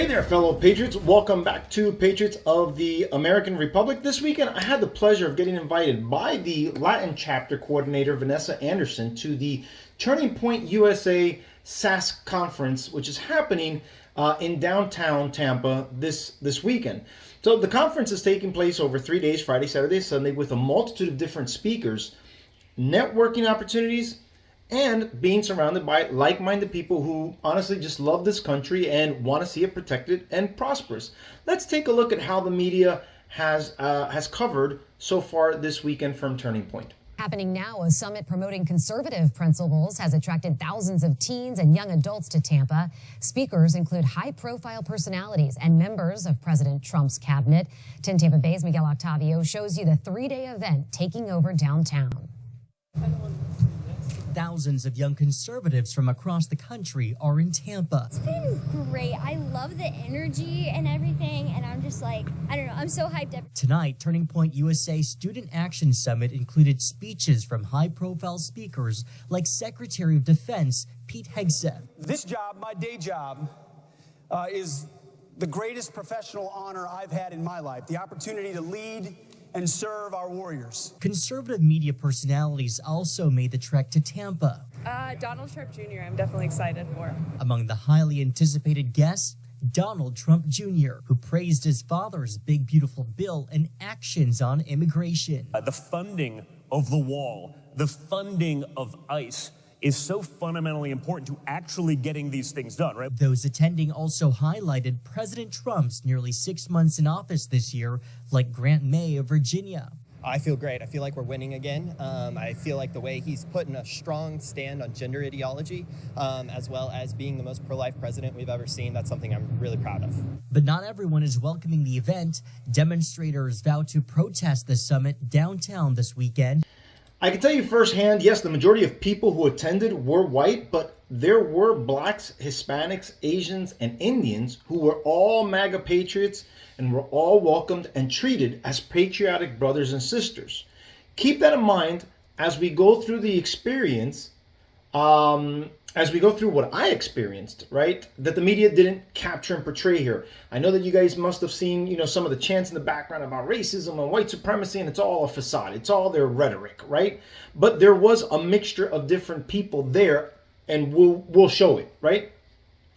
Hey there, fellow Patriots. Welcome back to Patriots of the American Republic. This weekend, I had the pleasure of getting invited by the Latin chapter coordinator, Vanessa Anderson, to the Turning Point USA SAS conference, which is happening in downtown Tampa this weekend. So the conference is taking place over 3 days, Friday, Saturday, Sunday, with a multitude of different speakers, networking opportunities, and being surrounded by like-minded people who honestly just love this country and want to see it protected and prosperous. Let's take a look at how the media has covered so far this weekend from Turning Point. Happening now, a summit promoting conservative principles has attracted thousands of teens and young adults to Tampa. Speakers include high-profile personalities and members of President Trump's cabinet. 10 Tampa Bay's Miguel Octavio shows you the three-day event taking over downtown. Thousands of young conservatives from across the country are in Tampa. It's been great. I love the energy and everything, and I'm just like, I don't know, I'm so hyped up. Tonight, Turning Point USA Student Action Summit included speeches from high-profile speakers like Secretary of Defense Pete Hegseth. This job, my day job, is the greatest professional honor I've had in my life. The opportunity to lead and serve our warriors. Conservative media personalities also made the trek to Tampa. Donald Trump Jr. I'm definitely excited for. Among the highly anticipated guests, Donald Trump Jr., who praised his father's big, beautiful bill and actions on immigration. The funding of the wall, the funding of ICE is so fundamentally important to actually getting these things done, right? Those attending also highlighted President Trump's nearly 6 months in office this year, like Grant May of Virginia. I feel great. I feel like we're winning again. I feel like the way he's putting a strong stand on gender ideology, as well as being the most pro-life president we've ever seen, that's something I'm really proud of. But not everyone is welcoming the event. Demonstrators vow to protest the summit downtown this weekend. I can tell you firsthand, yes, the majority of people who attended were white, but there were blacks, Hispanics, Asians, and Indians who were all MAGA patriots and were all welcomed and treated as patriotic brothers and sisters. Keep that in mind as we go through the experience, as we go through what I experienced, right? That the media didn't capture and portray here. I know that you guys must have seen, some of the chants in the background about racism and white supremacy, and it's all a facade. It's all their rhetoric, right? But there was a mixture of different people there, and we'll show it, right?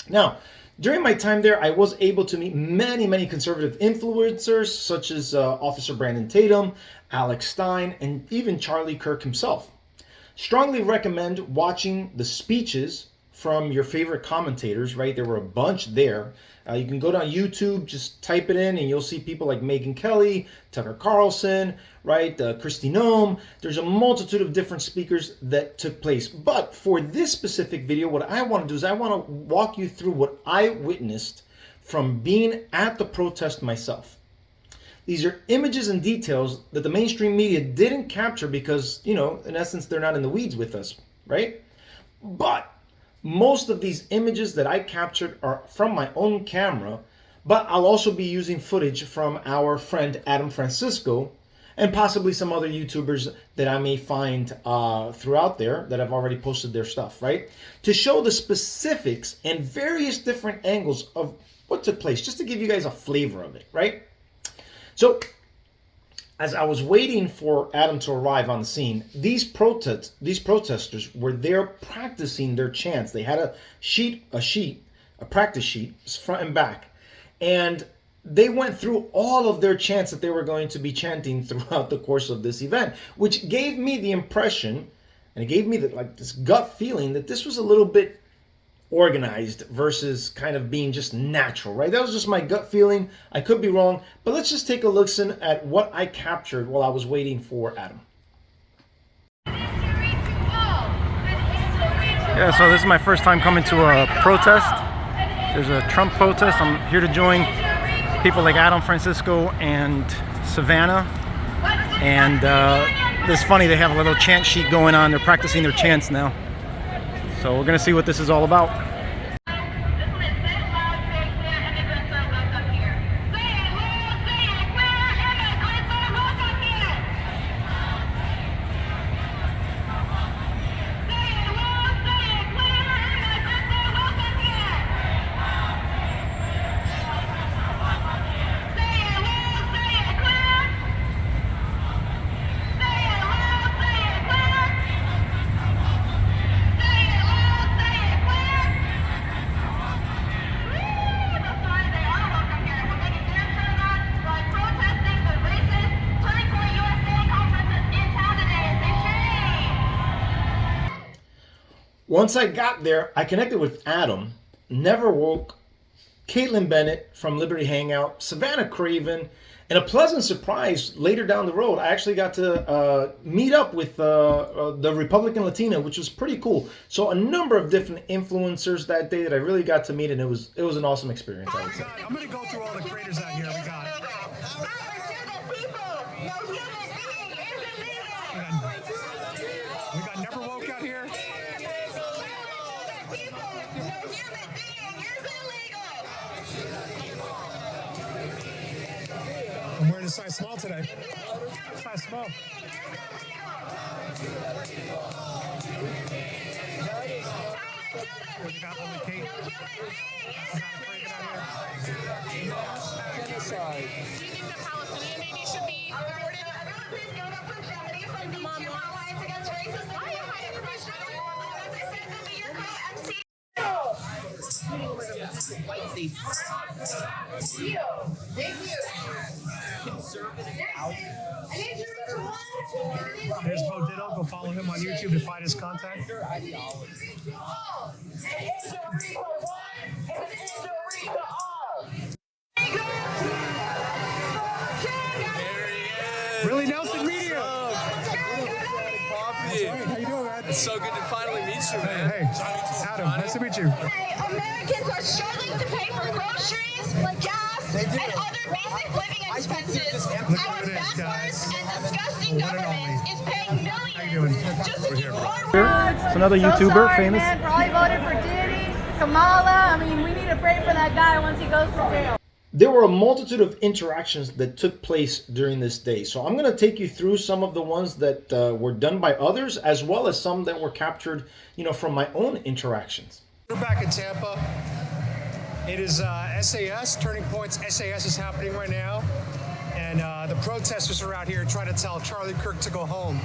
Now, during my time there, I was able to meet many, many conservative influencers, such as Officer Brandon Tatum, Alex Stein, and even Charlie Kirk himself. Strongly recommend watching the speeches from your favorite commentators, right? There were a bunch there. You can go down YouTube, just type it in, and you'll see people like Megyn Kelly, Tucker Carlson, right? Kristi Noem. There's a multitude of different speakers that took place. But for this specific video, what I want to do is I want to walk you through what I witnessed from being at the protest myself. These are images and details that the mainstream media didn't capture because, in essence, they're not in the weeds with us, right? But most of these images that I captured are from my own camera, but I'll also be using footage from our friend Adam Francisco and possibly some other YouTubers that I may find throughout there that have already posted their stuff, right? To show the specifics and various different angles of what took place, just to give you guys a flavor of it, right? So, as I was waiting for Adam to arrive on the scene, these protesters were there practicing their chants. They had a practice sheet, front and back, and they went through all of their chants that they were going to be chanting throughout the course of this event, which gave me the impression, and it gave me this gut feeling that this was a little bit organized versus kind of being just natural, right? That was just my gut feeling. I could be wrong, but let's just take a listen at what I captured while I was waiting for Adam. Yeah, so this is my first time coming to a protest. There's a Trump protest. I'm here to join people like Adam Francisco and Savannah. And it's funny, they have a little chant sheet going on. They're practicing their chants now. So we're gonna see what this is all about. Once I got there, I connected with Adam, Never Woke, Caitlin Bennett from Liberty Hangout, Savannah Craven, and a pleasant surprise later down the road, I actually got to meet up with the Republican Latina, which was pretty cool. So a number of different influencers that day that I really got to meet, and it was an awesome experience, I would say. I'm going to go through all the creators out here. We got Never Woke out here. I'm wearing a size small today. Size small. We got only Kate. Genocide. Do you think the Palestinian baby should be aborted? Come on, Alliance Against Racism. There's Bo Ditto. Go follow him on YouTube to find his content. Really, Nelson Media. How you doing, man? It's so good to finally meet you, man. Hey, Adam, nice to meet you. Americans are struggling to pay for groceries, gas, and other basic living expenses. Our backwards and disgusting government is paying millions just to keep more. It's another YouTuber, famous. Man, probably voted for Diddy, Kamala. I mean, we need to pray for that guy once he goes to jail. There were a multitude of interactions that took place during this day. So I'm going to take you through some of the ones that were done by others, as well as some that were captured, from my own interactions. We're back in Tampa. It is SAS, Turning Point's SAS is happening right now. And the protesters are out here trying to tell Charlie Kirk to go home.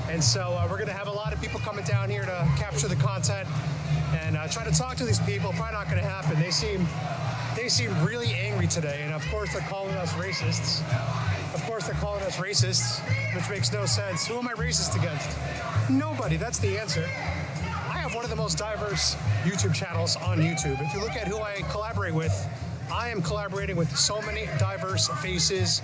And so we're going to have a lot of people coming down here to capture the content and try to talk to these people. Probably not going to happen. They seem really angry today, and of course they're calling us racists. Which makes no sense. Who am I racist against? Nobody. That's the answer. I have one of the most diverse YouTube channels on YouTube. If you look at who I collaborate with, I am collaborating with so many diverse faces,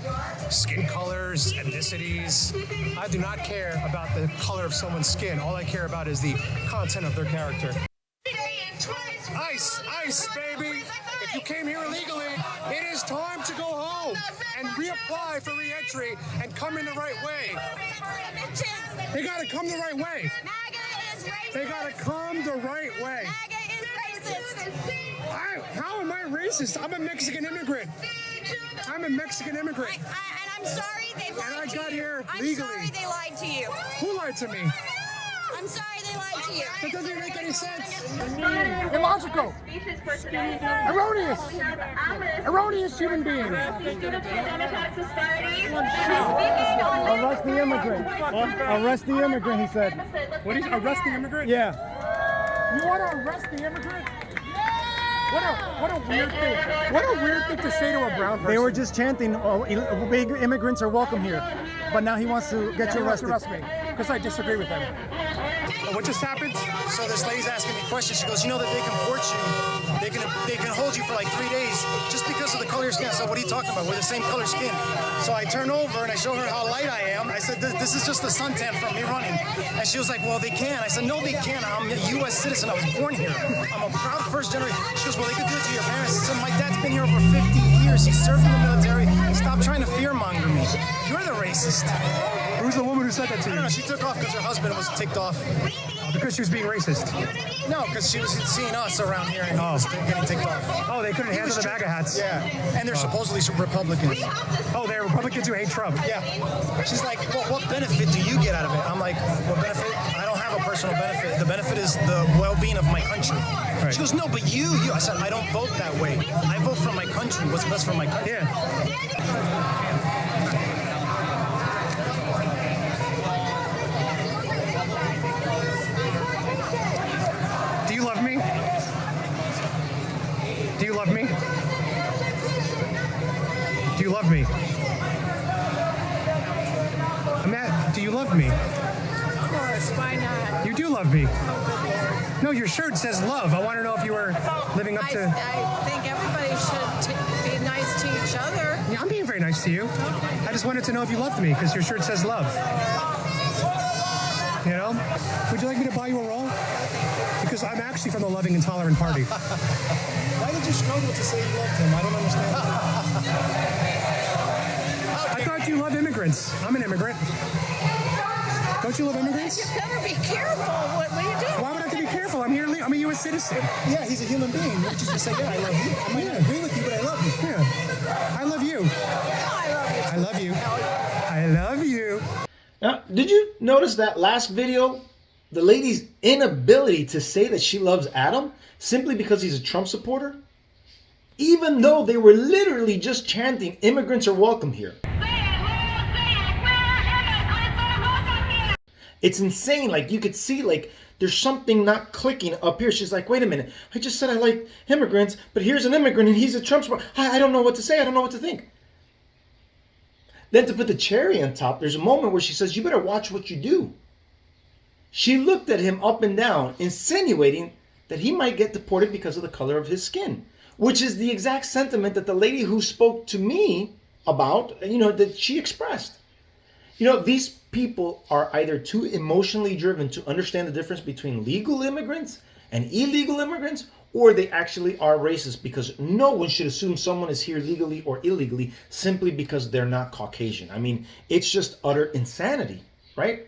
skin colors, ethnicities. I do not care about the color of someone's skin. All I care about is the content of their character. Ice, baby. If you came here illegally, it is time to go home and reapply for re-entry and come in the right way. They gotta come the right way. They gotta come the right way. How am I racist? I'm a Mexican immigrant. And I'm sorry they lied to you. And I got here legally. I'm sorry they lied to you. Who lied to me? I'm sorry they lied to you. That doesn't make any sense. Illogical. Erroneous human being. Arrest the immigrant. Arrest the immigrant, he said. What is arrest the immigrant? Yeah. You want to arrest the immigrant? What a weird thing. What a weird thing to say to a brown person. They were just chanting, big immigrants are welcome here. But now he wants to get you arrested. Arrest me, because I disagree with him. What just happened? So this lady's asking me questions. She goes, you know that they can port you, they can hold you for like 3 days just because of the color of your skin. I said, what are you talking about? We're the same color skin. So I turn over and I show her how light I am. I said, this is just the suntan from me running. And she was like, well, they can. I said, no, they can't. I'm a U.S. citizen. I was born here. I'm a proud first generation. She goes, well, they could do it to your parents. I said, my dad's been here over 50 years. He served in the military. Stop trying to fearmonger me. You're the racist. Who's the woman who said that to you? I don't know. She took off because her husband was ticked off. Because she was being racist? No, because she was seeing us around here and he was getting ticked off. Oh, they couldn't handle the MAGA hats. Yeah, and they're supposedly Republicans. Oh, they're Republicans who hate Trump. Yeah. She's like, well, what benefit do you get out of it? I'm like, what benefit? I don't have a personal benefit. The benefit is the well-being of my country. Right. She goes, no, but you. I said, I don't vote that way. I vote for my country. What's best for my country? Yeah. Do you love me? Do you love me? Do you love me? Matt, do you love me? Yes, why not? You do love me. No, your shirt says love. I want to know if you were living up to... I think everybody should be nice to each other. Yeah, I'm being very nice to you. I just wanted to know if you loved me because your shirt says love. You know? Would you like me to buy you a roll? Because I'm actually from the loving and tolerant party. Why did you struggle to say you loved him? I don't understand. I thought you love immigrants. I'm an immigrant. Don't you love immigrants? You better be careful. What are you doing? Why would I have to be careful? I'm here. I'm a U.S. citizen. Yeah, he's a human being. You just say, yeah, I love you. I might not agree with you, but I love you. Yeah. I love you. I love you. I love you. Now, did you notice that last video? The lady's inability to say that she loves Adam simply because he's a Trump supporter? Even though they were literally just chanting, immigrants are welcome here. It's insane. Like, you could see, like, there's something not clicking up here. She's like, wait a minute. I just said I like immigrants, but here's an immigrant and he's a Trump supporter. I don't know what to say. I don't know what to think. Then to put the cherry on top, there's a moment where she says, you better watch what you do. She looked at him up and down, insinuating that he might get deported because of the color of his skin, which is the exact sentiment that the lady who spoke to me about, that she expressed. These people are either too emotionally driven to understand the difference between legal immigrants and illegal immigrants, or they actually are racist, because no one should assume someone is here legally or illegally simply because they're not Caucasian. I mean, it's just utter insanity, right?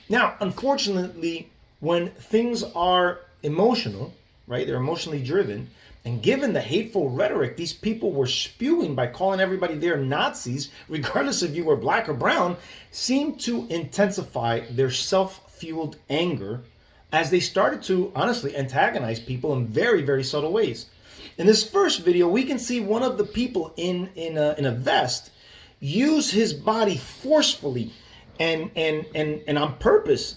Now, unfortunately, when things are emotional, right, they're emotionally driven, and given the hateful rhetoric these people were spewing by calling everybody there Nazis, regardless if you were black or brown, seemed to intensify their self-fueled anger as they started to, honestly, antagonize people in very, very subtle ways. In this first video, we can see one of the people in a vest use his body forcefully and on purpose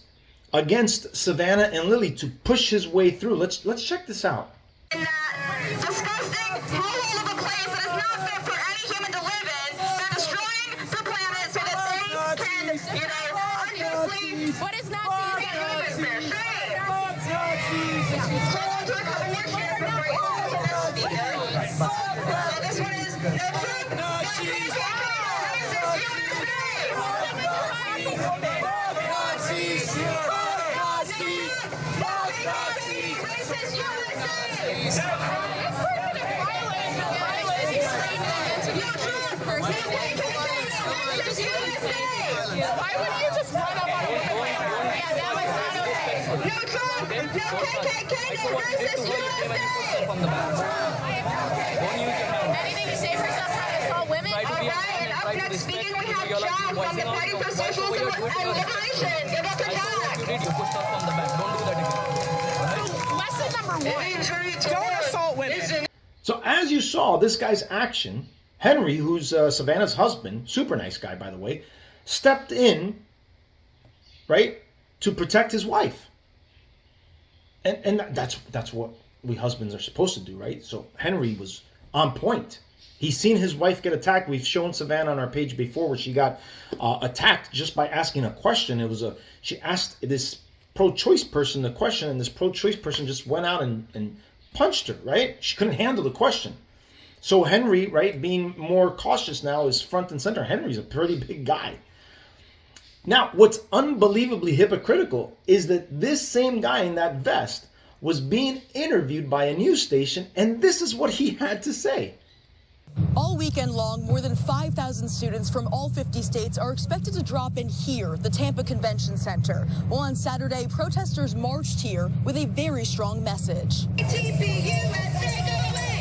against Savannah and Lily to push his way through. Let's check this out. In that disgusting hellhole of a place that is not fit for any human to live in, they're destroying the planet so that they can, unjustly. What is Nazi? Hold on to a couple more chairs before you go to the next speaker. This one is no Trump, no KKK, racist Why wouldn't you just run up on a woman like that? Yeah, that was not okay. No Trump, no KKK, no racist USA! Anything to say for yourself how to assault women? All right, and up next speaking, we have Chant from the Party for Socialism and Liberation. Give up a talk. Lesson number one, don't assault women. So as you saw, this guy's action, Henry, who's Savannah's husband, super nice guy, by the way, stepped in, right, to protect his wife. And that's what we husbands are supposed to do, right? So Henry was on point. He's seen his wife get attacked. We've shown Savannah on our page before where she got attacked just by asking a question. She asked this pro-choice person the question, and this pro-choice person just went out and punched her, right? She couldn't handle the question. So Henry, right, being more cautious now, is front and center. Henry's a pretty big guy. Now, what's unbelievably hypocritical is that this same guy in that vest was being interviewed by a news station, and this is what he had to say. All weekend long, more than 5,000 students from all 50 states are expected to drop in here, the Tampa Convention Center. Well, on Saturday, protesters marched here with a very strong message.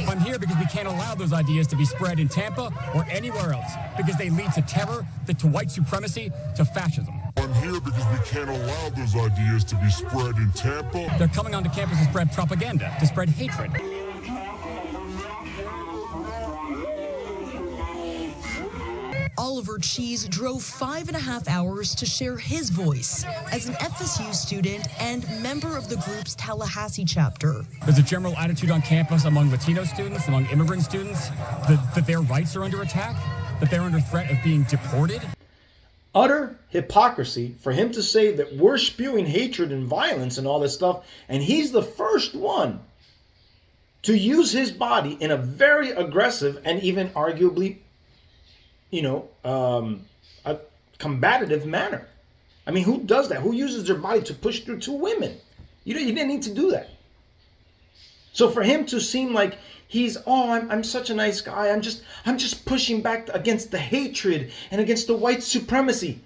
I'm here because we can't allow those ideas to be spread in Tampa or anywhere else, because they lead to terror, to white supremacy, to fascism. I'm here because we can't allow those ideas to be spread in Tampa. They're coming onto campus to spread propaganda, to spread hatred. Oliver Cheese drove 5.5 hours to share his voice as an FSU student and member of the group's Tallahassee chapter. There's a general attitude on campus among Latino students, among immigrant students, that their rights are under attack, that they're under threat of being deported. utter hypocrisy for him to say that we're spewing hatred and violence and all this stuff, and he's the first one to use his body in a very aggressive and even arguably, a combative manner. I mean, who does that? Who uses their body to push through two women? You didn't need to do that. So for him to seem like I'm such a nice guy, I'm just pushing back against the hatred and against the white supremacy.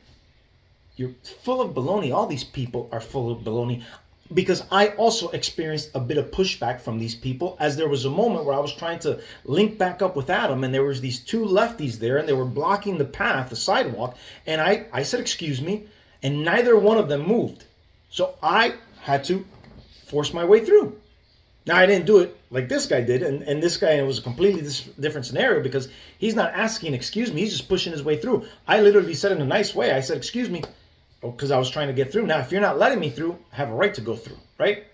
You're full of baloney. All these people are full of baloney, because I also experienced a bit of pushback from these people, as there was a moment where I was trying to link back up with Adam, and there was these two lefties there, and they were blocking the path, the sidewalk, and I said, excuse me, and neither one of them moved. So I had to force my way through. Now, I didn't do it like this guy did, and this guy, it was a completely different scenario, because he's not asking excuse me, he's just pushing his way through. I literally said in a nice way, I said, excuse me, because I was trying to get through. Now, if you're not letting me through, I have a right to go through, right?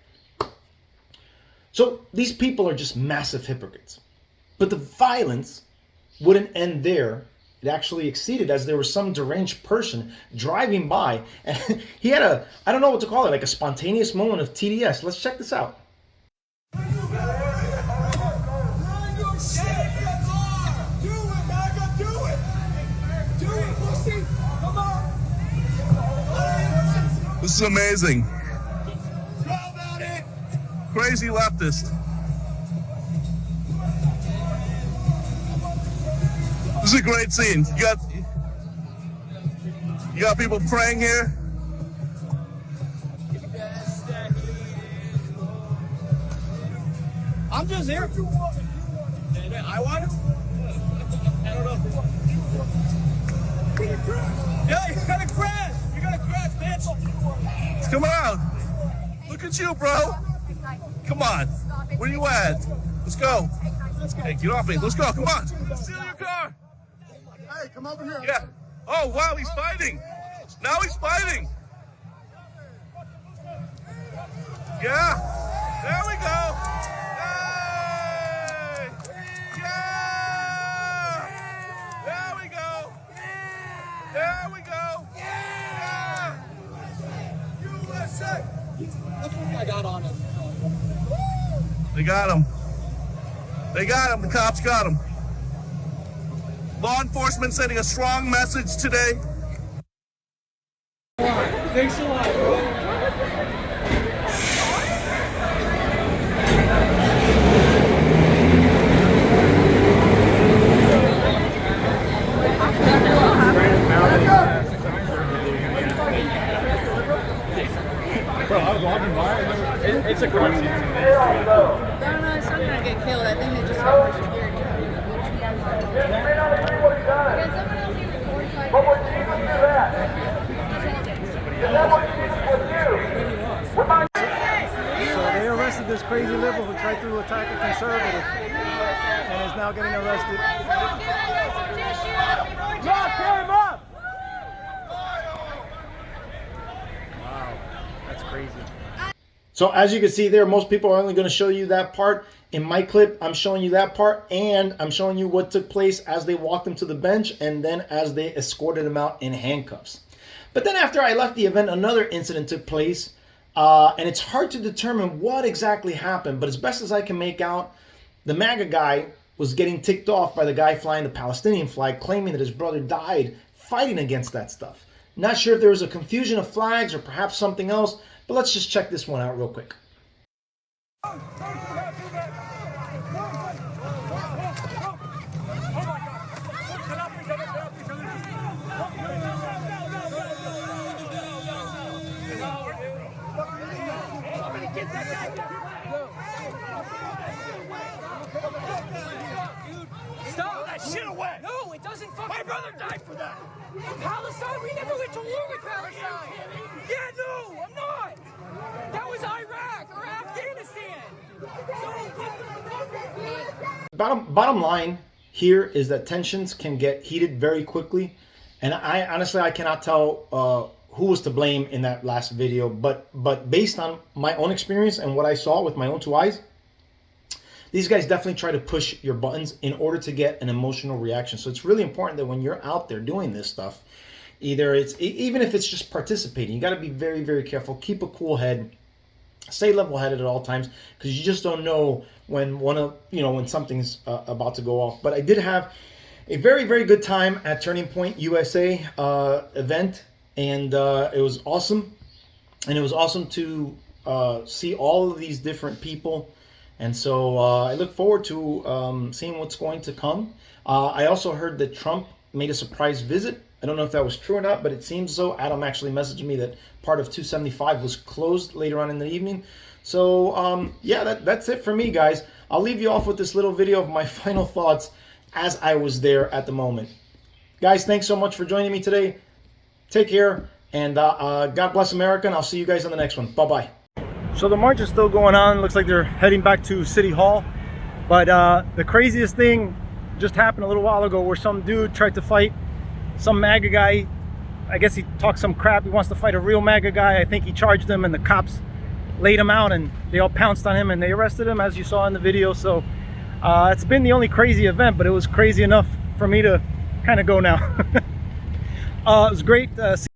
So these people are just massive hypocrites. But the violence wouldn't end there. It actually exceeded, as there was some deranged person driving by, and he had I don't know what to call it, like a spontaneous moment of TDS. Let's check this out. This is amazing. Crazy leftist. This is a great scene. You got people praying here. I'm just here. I want to. I don't know. Yeah, you're gonna crash. You're gonna crash, bitch. Come on. Look at you, bro. Come on. Where you at? Let's go. Hey, get off me. Let's go. Come on. Steal your car. Hey, come over here. Yeah. Oh, wow, he's fighting. Now he's fighting. Yeah. There we go. Hey. Yeah. There we go. There we go. Yeah. USA. Look what I got on him. They got him. They got him. The cops got him. Law enforcement sending a strong message today. Thanks a lot. Bro, I was walking by. It's a crime scene. No, it's not gonna get killed. I think they just got security. So they arrested this crazy liberal who tried to attack a conservative and is now getting arrested. Lock him up! Wow, that's crazy. So as you can see there, most people are only going to show you that part. In my clip, I'm showing you that part, and I'm showing you what took place as they walked him to the bench and then as they escorted him out in handcuffs. But then after I left the event, another incident took place, and it's hard to determine what exactly happened, but as best as I can make out, the MAGA guy was getting ticked off by the guy flying the Palestinian flag, claiming that his brother died fighting against that stuff. Not sure if there was a confusion of flags or perhaps something else, but let's just check this one out real quick. Stop that shit away! No, it doesn't fucking My brother died for that! In Palestine? We never went to war with Palestine! Yeah, no, I'm not! That was Iraq or Afghanistan! Bottom line here is that tensions can get heated very quickly, and I honestly cannot tell who was to blame in that last video, but based on my own experience and what I saw with my own two eyes, these guys definitely try to push your buttons in order to get an emotional reaction. So it's really important that when you're out there doing this stuff, Either it's, even if it's just participating, you got to be very, very careful. Keep a cool head. Stay level-headed at all times, because you just don't know when when something's about to go off. But I did have a very, very good time at Turning Point USA event, and it was awesome. And it was awesome to see all of these different people. And so I look forward to seeing what's going to come. I also heard that Trump made a surprise visit. I don't know if that was true or not, but it seems so. Adam actually messaged me that part of 275 was closed later on in the evening. So yeah, that's it for me, guys. I'll leave you off with this little video of my final thoughts as I was there at the moment. Guys, thanks so much for joining me today. Take care, and God bless America, and I'll see you guys on the next one. Bye-bye. So the march is still going on. Looks like they're heading back to City Hall. But the craziest thing just happened a little while ago, where some dude tried to fight some MAGA guy. I guess he talked some crap. He wants to fight a real MAGA guy. I think he charged him, and the cops laid him out, and they all pounced on him, and they arrested him, as you saw in the video. So it's been the only crazy event, but it was crazy enough for me to kind of go now. It was great seeing